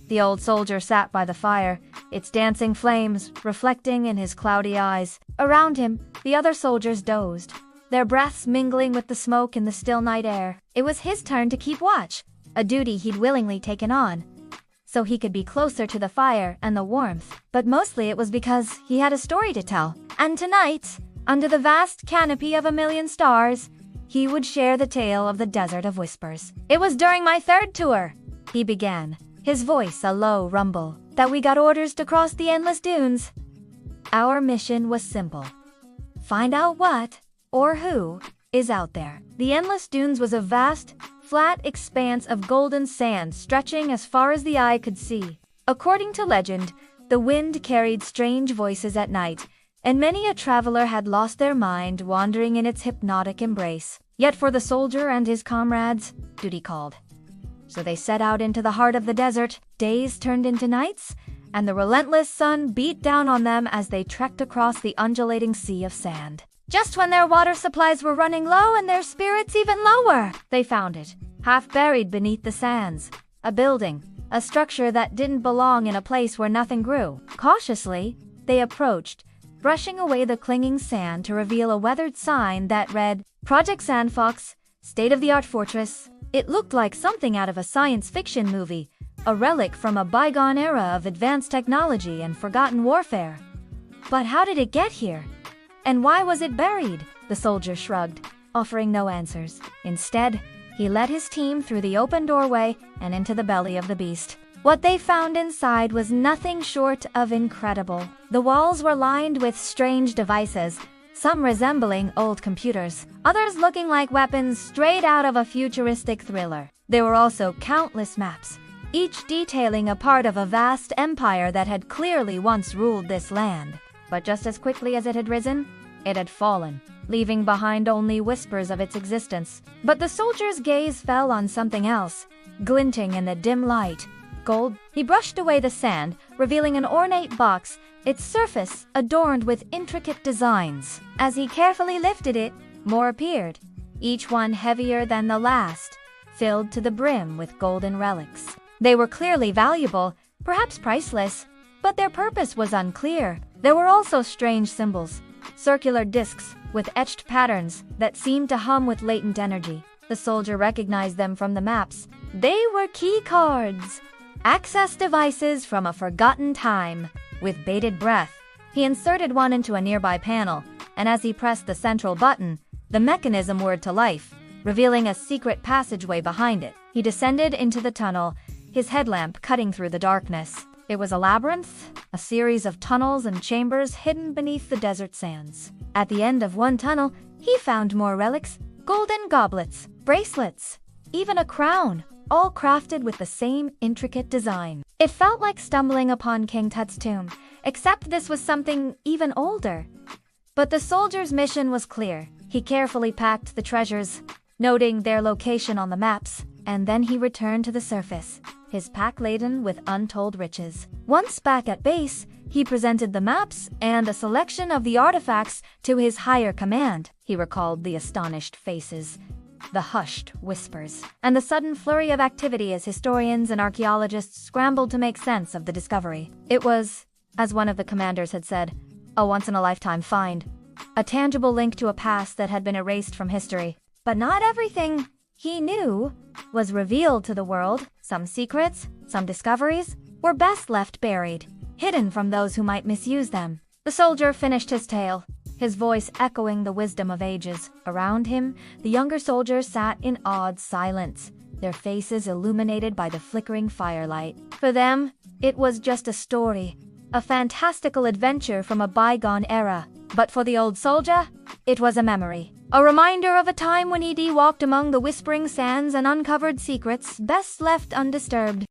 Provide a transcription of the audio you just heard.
The old soldier sat by the fire, its dancing flames reflecting in his cloudy eyes. Around him, the other soldiers dozed, their breaths mingling with the smoke in the still night air. It was his turn to keep watch, a duty he'd willingly taken on, so he could be closer to the fire and the warmth. But mostly it was because he had a story to tell. And tonight, under the vast canopy of a million stars, he would share the tale of the Desert of Whispers. "It was during my third tour," he began, his voice a low rumble, "that we got orders to cross the endless dunes. Our mission was simple. Find out what, or who, is out there." The endless dunes was a vast, flat expanse of golden sand stretching as far as the eye could see. According to legend, the wind carried strange voices at night, and many a traveler had lost their mind wandering in its hypnotic embrace. Yet for the soldier and his comrades, duty called. So they set out into the heart of the desert. Days turned into nights, and the relentless sun beat down on them as they trekked across the undulating sea of sand. Just when their water supplies were running low and their spirits even lower, they found it, half buried beneath the sands. A building, a structure that didn't belong in a place where nothing grew. Cautiously, they approached, brushing away the clinging sand to reveal a weathered sign that read, "Project Sandfox, State-of-the-Art Fortress." It looked like something out of a science fiction movie, a relic from a bygone era of advanced technology and forgotten warfare. But how did it get here? And why was it buried? The soldier shrugged, offering no answers. Instead, he led his team through the open doorway and into the belly of the beast. What they found inside was nothing short of incredible. The walls were lined with strange devices, some resembling old computers, others looking like weapons straight out of a futuristic thriller. There were also countless maps, each detailing a part of a vast empire that had clearly once ruled this land. But just as quickly as it had risen, it had fallen, leaving behind only whispers of its existence. But the soldier's gaze fell on something else, glinting in the dim light. Gold. He brushed away the sand, revealing an ornate box, its surface adorned with intricate designs. As he carefully lifted it, more appeared, each one heavier than the last, filled to the brim with golden relics. They were clearly valuable, perhaps priceless, but their purpose was unclear. There were also strange symbols, circular discs with etched patterns that seemed to hum with latent energy. The soldier recognized them from the maps. They were key cards, access devices from a forgotten time. With bated breath, he inserted one into a nearby panel, and as he pressed the central button, the mechanism whirred to life, revealing a secret passageway behind it. He descended into the tunnel, his headlamp cutting through the darkness. It was a labyrinth, a series of tunnels and chambers hidden beneath the desert sands. At the end of one tunnel, he found more relics, golden goblets, bracelets, even a crown, all crafted with the same intricate design. It felt like stumbling upon King Tut's tomb, except this was something even older. But the soldier's mission was clear. He carefully packed the treasures, noting their location on the maps, and then he returned to the surface, his pack laden with untold riches. Once back at base, he presented the maps and a selection of the artifacts to his higher command. He recalled the astonished faces, the hushed whispers, and the sudden flurry of activity as historians and archaeologists scrambled to make sense of the discovery. It was, as one of the commanders had said, a once-in-a-lifetime find, a tangible link to a past that had been erased from history. But not everything he knew was revealed to the world. Some secrets, some discoveries, were best left buried, hidden from those who might misuse them. The soldier finished his tale, his voice echoing the wisdom of ages. Around him, the younger soldiers sat in awed silence, their faces illuminated by the flickering firelight. For them, it was just a story, a fantastical adventure from a bygone era. But for the old soldier, it was a memory, a reminder of a time when he walked among the whispering sands and uncovered secrets best left undisturbed.